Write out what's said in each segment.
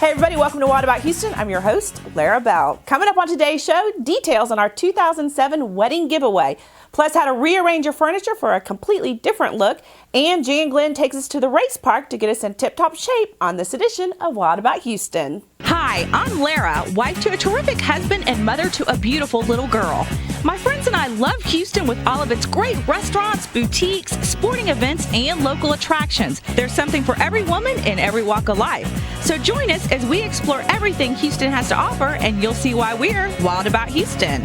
Hey everybody, welcome to What About Houston. I'm your host, Lara Bell. Coming up on today's show, details on our 2007 wedding giveaway, plus how to rearrange your furniture for a completely different look, and Jan Glenn takes us to the race park to get us in tip-top shape on this edition of What About Houston. Hi, I'm Lara, wife to a terrific husband and mother to a beautiful little girl. My friends and I love Houston with all of its great restaurants, boutiques, sporting events, and local attractions. There's something for every woman in every walk of life. So join us as we explore everything Houston has to offer, and you'll see why we're wild about Houston.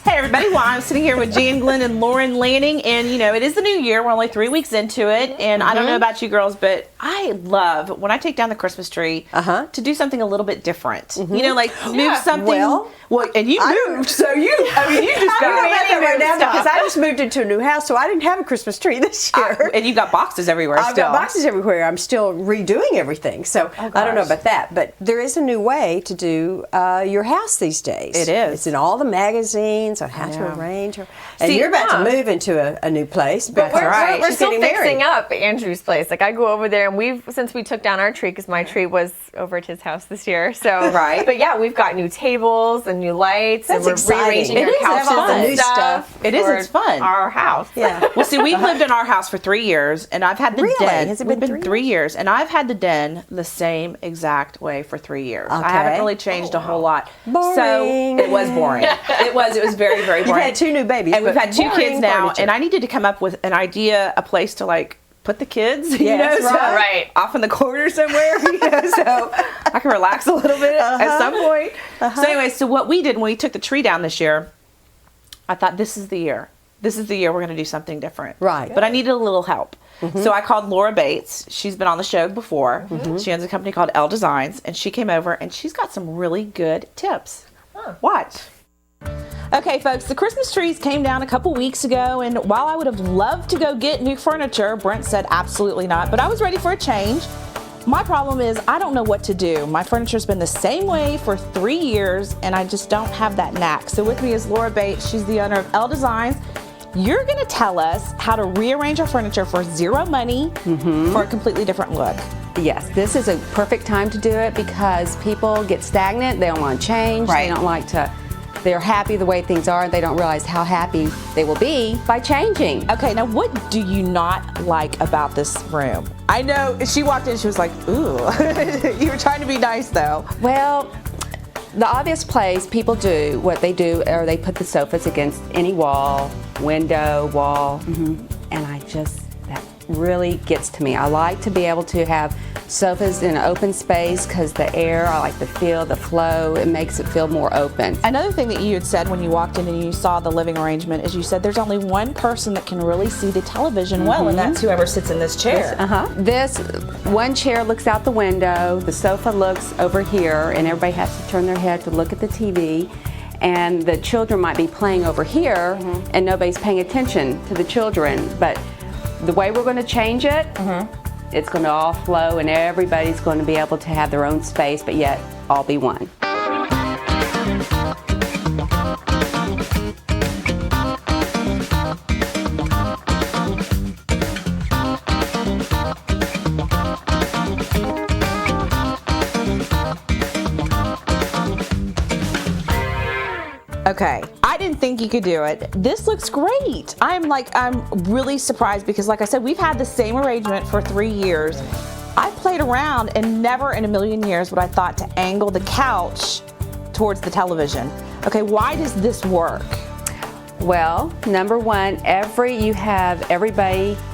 Hey everybody, well, I'm sitting here with Jan Glenn and Lauren Lanning, and you know, it is the new year. We're only 3 weeks into it, and I don't know about you girls, but I love when I take down the Christmas tree to do something a little bit different. You know, like move something. Well, and you moved, so you just got right now because I just moved into a new house, so I didn't have a Christmas tree this year. And you got boxes everywhere still. I've got boxes everywhere. I'm still redoing everything, so I don't know about that. But there is a new way to do your house these days. It is. It's in all the magazines on how to arrange. And you're about to move into a new place. But That's we're still fixing up Andrew's place. Like I go over there, and since we took down our tree, because my tree was over at his house this year. So But yeah, we've got new tables and new lights, and we're rearranging our couches and new stuff. It is. It's fun. Our house. Yeah. Well, see, we've lived in our house for 3 years, and I've had the den. Has it been 3 years? And I've had the den the same exact way for 3 years. Okay. I haven't really changed a whole lot. Boring. So it was boring. It was very, very boring. You've had 2 new babies. And we've had 2 kids now, furniture. and I needed to come up with an idea, a place to like put the kids, you know, so off in the corner somewhere, you know, so I can relax a little bit at some point. So anyway, so what we did when we took the tree down this year, I thought this is the year. This is the year we're going to do something different. Right. But I needed a little help. So I called Laura Bates. She's been on the show before. She owns a company called L Designs, and she came over, and she's got some really good tips. Watch. Okay, folks, the Christmas trees came down a couple weeks ago, and while I would have loved to go get new furniture, Brent said absolutely not, but I was ready for a change. My problem is I don't know what to do. My furniture's been the same way for 3 years, and I just don't have that knack. So with me is Laura Bates. She's the owner of L Designs. You're going to tell us how to rearrange our furniture for zero money for a completely different look. Yes, this is a perfect time to do it because people get stagnant. They don't want to change. Right. They don't like to. They're happy the way things are, and they don't realize how happy they will be by changing. Okay, now what do you not like about this room? I know she walked in, she was like, ooh. You were trying to be nice though. Well, the obvious place people do what they do are they put the sofas against any wall, window, wall, and that really gets to me. I like to be able to have sofas in an open space because the air, I like the feel, the flow, it makes it feel more open. Another thing that you had said when you walked in and you saw the living arrangement is you said there's only one person that can really see the television well, and that's whoever sits in this chair. This one chair looks out the window, the sofa looks over here, and everybody has to turn their head to look at the TV. And the children might be playing over here, and nobody's paying attention to the children. But the way we're going to change it, it's going to all flow, and everybody's going to be able to have their own space, but yet all be one. Okay, I didn't think you could do it. This looks great. I'm really surprised because like I said, we've had the same arrangement for 3 years. I played around and never in a million years would I thought to angle the couch towards the television. Okay, why does this work? Well, number one, everybody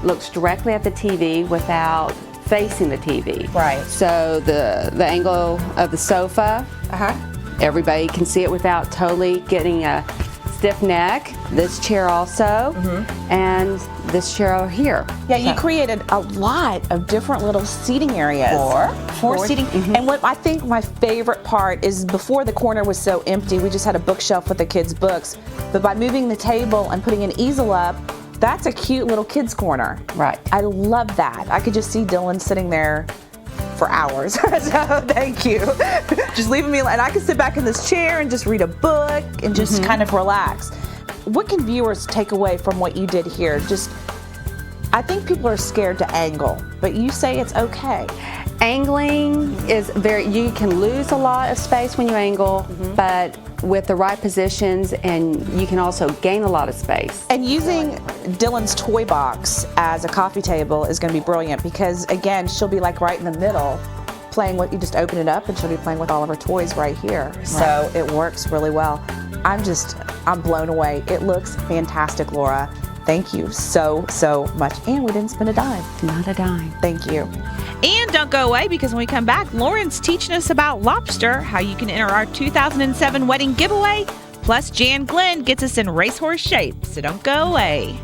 looks directly at the TV without facing the TV. Right. So the angle of the sofa, everybody can see it without totally getting a stiff neck. This chair also, and this chair over here. Yeah, you created a lot of different little seating areas. Four seating. And what I think my favorite part is before the corner was so empty, we just had a bookshelf with the kids' books. But by moving the table and putting an easel up, that's a cute little kids' corner. Right. I love that. I could just see Dylan sitting there for hours. So thank you. Just leaving me, and I can sit back in this chair and just read a book and just kind of relax. What can viewers take away from what you did here? I think people are scared to angle, but you say it's okay. Angling is you can lose a lot of space when you angle, but with the right positions, and you can also gain a lot of space. And using Dylan's toy box as a coffee table is going to be brilliant because, again, she'll be like right in the middle playing with, you just open it up and she'll be playing with all of her toys right here. Right. So it works really well. I'm blown away. It looks fantastic, Laura. Thank you so much. And we didn't spend a dime. Not a dime. Thank you. And don't go away because when we come back, Lauren's teaching us about lobster, how you can enter our 2007 wedding giveaway. Plus, Jan Glenn gets us in racehorse shape. So don't go away.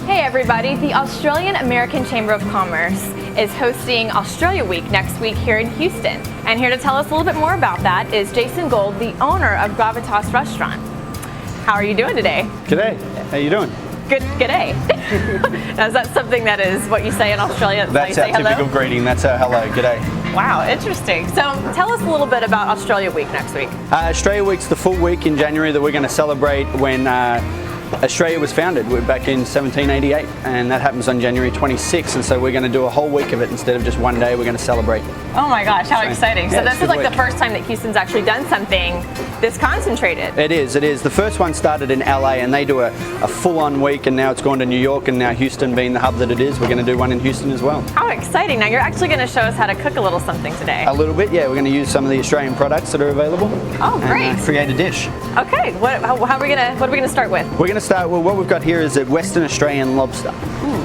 Hey everybody, the Australian American Chamber of Commerce is hosting Australia Week next week here in Houston. And here to tell us a little bit more about that is Jason Gold, the owner of Gravitas Restaurant. How are you doing today? G'day, how you doing? G'day. Now, is that something that is what you say in Australia? That's our typical greeting, that's our hello, g'day. Wow, interesting. So tell us a little bit about Australia Week next week. Australia Week's the full week in January that we're going to celebrate when Australia was founded. We're back in 1788 and that happens on January 26th, and so we're going to do a whole week of it instead of just one day. We're going to celebrate. Oh my gosh, how exciting. Yeah, so this is like the first time that Houston's actually done something this concentrated. It is. The first one started in LA and they do a full-on week, and now it's gone to New York, and now Houston being the hub that it is, we're going to do one in Houston as well. How exciting. Now you're actually going to show us how to cook a little something today. A little bit, yeah. We're going to use some of the Australian products that are available. Oh, great. And create a dish. Okay, what are we going to start with? We're going to start with what we've got here is a Western Australian lobster.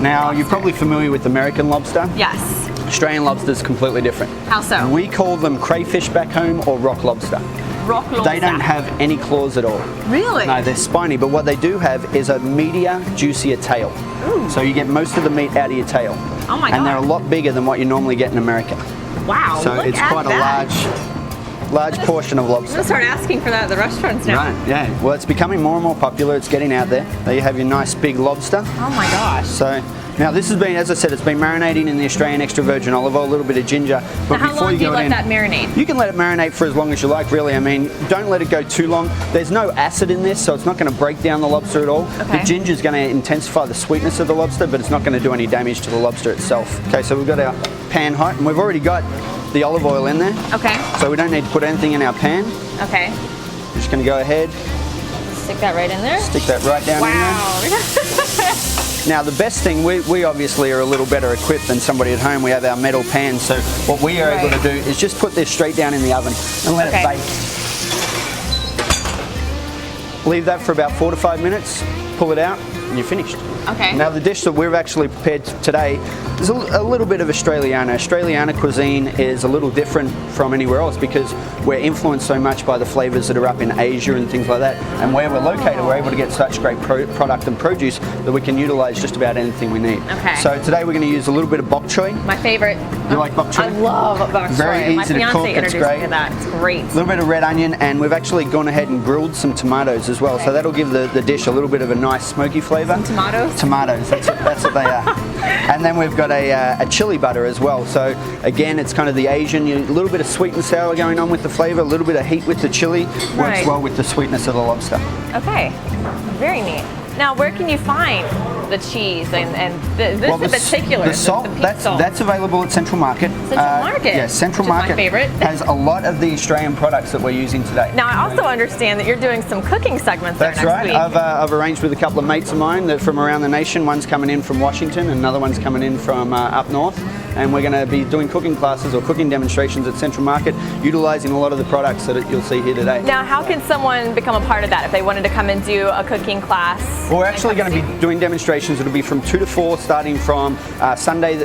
Now, lobster. You're probably familiar with American lobster. Yes. Australian lobster is completely different. How so? We call them crayfish back home or rock lobster. Rock lobster. They don't have any claws at all. Really? No, they're spiny, but what they do have is a meatier, juicier tail. Ooh. So you get most of the meat out of your tail. Oh my God. And they're a lot bigger than what you normally get in America. Wow, So look it's at quite that. a large portion of I'm lobster. going to start asking for that at the restaurants now. Right, yeah. Well, it's becoming more and more popular. It's getting out there. There you have your nice big lobster. Oh my gosh. So now this has been, as I said, it's been marinating in the Australian extra virgin olive oil, a little bit of ginger. But Now, how long do you let that marinate? You can let it marinate for as long as you like, really. I mean, don't let it go too long. There's no acid in this, so it's not going to break down the lobster at all. Okay. The ginger is going to intensify the sweetness of the lobster, but it's not going to do any damage to the lobster itself. Okay, so we've got our pan hot, and we've already got the olive oil in there. Okay. So we don't need to put anything in our pan. Okay. We're just going to go ahead, Stick that right in there. stick that right down in there. Wow. Now the best thing, we obviously are a little better equipped than somebody at home. We have our metal pans, so what we are able to do is just put this straight down in the oven and let it bake. Leave that for about 4 to 5 minutes, pull it out, and you're finished. Okay. Now the dish that we've actually prepared today is a little bit of Australiana. Australiana cuisine is a little different from anywhere else because we're influenced so much by the flavours that are up in Asia and things like that. And where we're located, we're able to get such great product and produce that we can utilise just about anything we need. Okay. So today we're going to use a little bit of bok choy. My favorite. You like bok choy? I love bok choy. Very easy My to fiance cook, it's introduced great. me to that. It's great. A little bit of red onion, and we've actually gone ahead and grilled some tomatoes as well. So that'll give the dish a little bit of a nice smoky flavour. Some tomatoes? Tomatoes, that's what they are. And then we've got a chili butter as well. So again, it's kind of the Asian, a little bit of sweet and sour going on with the flavour, a little bit of heat with the chili, works well with the sweetness of the lobster. Okay. Very neat. Now, where can you find the cheese and this in particular? The salt, the that's salt. that's available at Central Market. Central Market. Yes, Central which is Market my favorite. has a lot of the Australian products that we're using today. Now, I also understand that you're doing some cooking segments That's there next right. week. I've arranged with a couple of mates of mine that from around the nation. One's coming in from Washington, and another one's coming in from up north. And we're going to be doing cooking classes or cooking demonstrations at Central Market, utilising a lot of the products that you'll see here today. Now, how can someone become a part of that if they wanted to come and do a cooking class? Well, we're actually going to be doing demonstrations reservations. It'll be from 2 to 4, starting from Saturday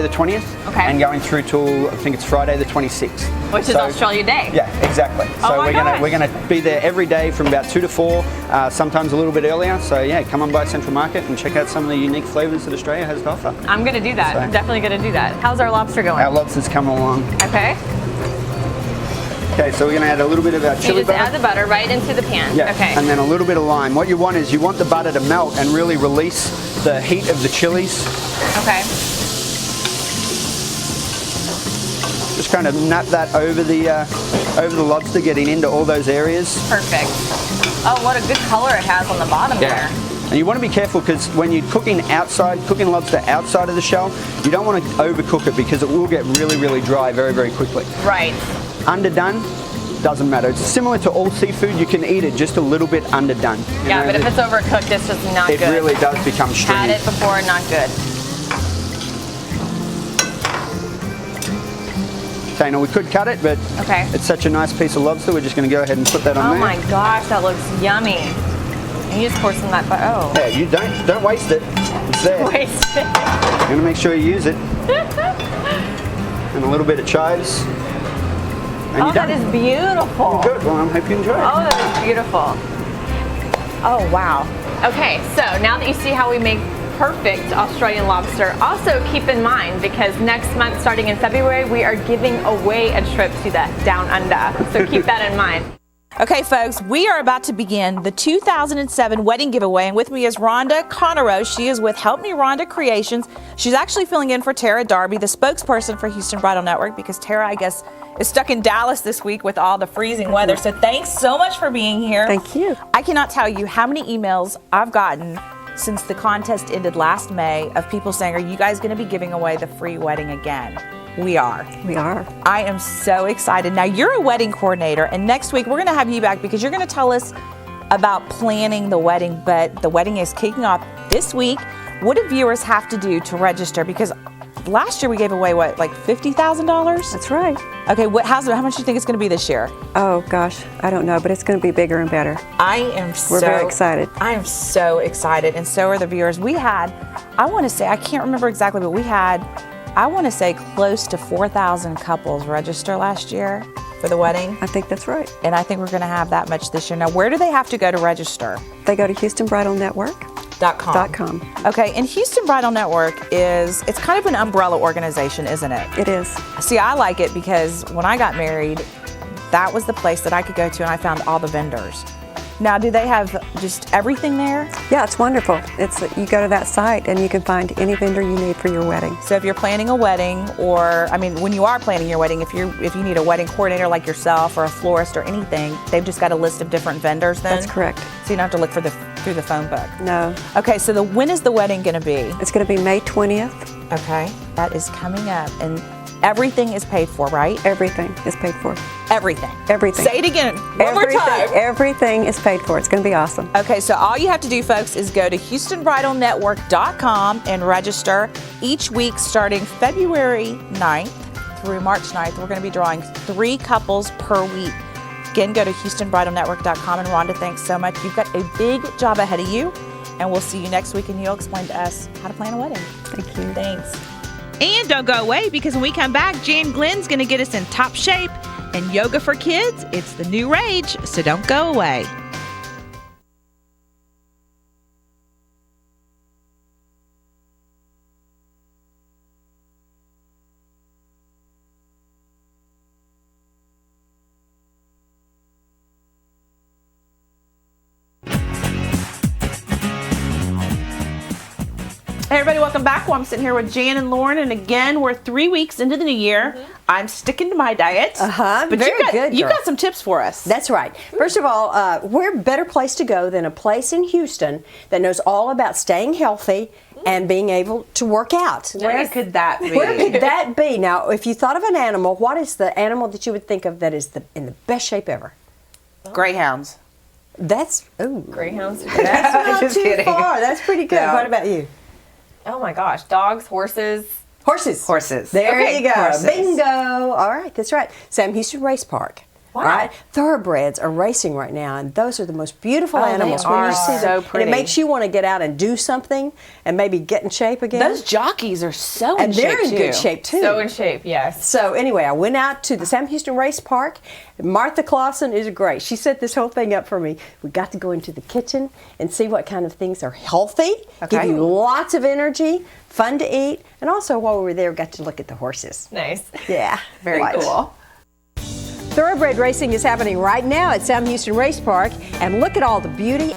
the 20th, Okay. and going through till I think it's Friday the 26th. Which is Australia Day. Yeah, exactly. Oh So my we're gonna be there every day from about 2 to 4, sometimes a little bit earlier. So yeah, come on by Central Market and check out some of the unique flavors that Australia has to offer. I'm going to do that. So- I'm definitely going to do that. How's our lobster going? Our lobster's coming along. Okay. Okay, so we're gonna add a little bit of our You chili just butter. add the butter right into the pan. Yeah, Okay. and then a little bit of lime. What you want is you want the butter to melt and really release the heat of the chilies. Okay. Just kind of nap that over the lobster, getting into all those areas. Perfect. Oh, what a good color it has on the bottom there. And you want to be careful because when you're cooking lobster outside of the shell, you don't want to overcook it because it will get really, really dry very, very quickly. Right. Underdone, doesn't matter. It's similar to all seafood. You can eat it just a little bit underdone. You Yeah, know, but if it's overcooked, it's just not it good. really does become stringy. Had it before, not good. Okay, now we could cut it, but Okay. it's such a nice piece of lobster. We're just going to go ahead and put that on Oh there. my gosh, that looks yummy. And you just pour some of that butter. Oh. Yeah, you don't waste it. It's there. Waste it. You're going to make sure you use it. And a little bit of chives. And Oh, you're that done. is beautiful. Good. Well, I hope you enjoy it. Oh, that is beautiful. Oh, wow. Okay, so now that you see how we make perfect Australian lobster, also keep in mind, because next month, starting in February, we are giving away a trip to the Down Under. So keep that in mind. Okay, folks, we are about to begin the 2007 wedding giveaway, and with me is Rhonda Conero. She is with Help Me Rhonda Creations. She's actually filling in for Tara Darby, the spokesperson for Houston Bridal Network, because Tara, I guess, is stuck in Dallas this week with all the freezing weather. So thanks so much for being here. Thank you. I cannot tell you how many emails I've gotten since the contest ended last May of people saying, are you guys going to be giving away the free wedding again? We are. We are. I am so excited. Now, you're a wedding coordinator, and next week we're going to have you back because you're going to tell us about planning the wedding, but the wedding is kicking off this week. What do viewers have to do to register? Because last year we gave away, what, like $50,000? That's right. Okay, how much do you think it's going to be this year? Oh gosh, I don't know, but it's going to be bigger and better. We're very excited. I am so excited, and so are the viewers. We had, I want to say, I can't remember exactly, but we had, I want to say, close to 4,000 couples register last year for the wedding. I think that's right. And I think we're going to have that much this year. Now, where do they have to go to register? They go to HoustonBridalNetwork.com. Okay, and Houston Bridal Network it's kind of an umbrella organization, isn't it? It is. See, I like it because when I got married, that was the place that I could go to and I found all the vendors. Now, do they have just everything there? Yeah, it's wonderful. You go to that site and you can find any vendor you need for your wedding. So if you're planning a wedding, or I mean, when you are planning your wedding, if you need a wedding coordinator like yourself or a florist or anything, they've just got a list of different vendors then? That's correct. So you don't have to look through the phone book. No. Okay, so when is the wedding going to be? It's going to be May 20th. Okay, that is coming up, and everything is paid for, right? Everything is paid for. Everything. Everything. Say it again. One more time. Everything is paid for. It's going to be awesome. Okay, so all you have to do, folks, is go to HoustonBridalNetwork.com and register. Each week starting February 9th through March 9th, we're going to be drawing 3 couples per week. Again, go to HoustonBridalNetwork.com. And Rhonda, thanks so much. You've got a big job ahead of you, and we'll see you next week, and you'll explain to us how to plan a wedding. Thank you. Thanks. And don't go away, because when we come back, Jan Glenn's going to get us in top shape. And yoga for kids, it's the new rage, so don't go away. Hey everybody, welcome back. Well, I'm sitting here with Jan and Lauren, and again, we're 3 weeks into the new year. I'm sticking to my diet. But Very good. You girl. got some tips for us. That's right. First of all, where better place to go than a place in Houston that knows all about staying healthy and being able to work out? Where could that be? Where could that be? Now, if you thought of an animal, what is the animal that you would think of that is in the best shape ever? Greyhounds. That's Greyhounds. that's not Just too kidding. far. That's pretty good. No. What about you? Oh my gosh, dogs, horses. Horses. Horses. There Okay, you go. horses. Bingo. All right, that's right. Sam Houston Race Park. All right, thoroughbreds are racing right now, and those are the most beautiful animals. They When are you see so them, pretty. and it makes you want to get out and do something, and maybe get in shape again. Those jockeys are so in and shape they're in too. good shape too. So in shape, yes. So anyway, I went out to the Sam Houston Race Park. Martha Clausen is great. She set this whole thing up for me. We got to go into the kitchen and see what kind of things are healthy, give you lots of energy, fun to eat, and also while we were there, we got to look at the horses. Nice. Yeah, Very cool. Thoroughbred racing is happening right now at Sam Houston Race Park, and look at all the beauty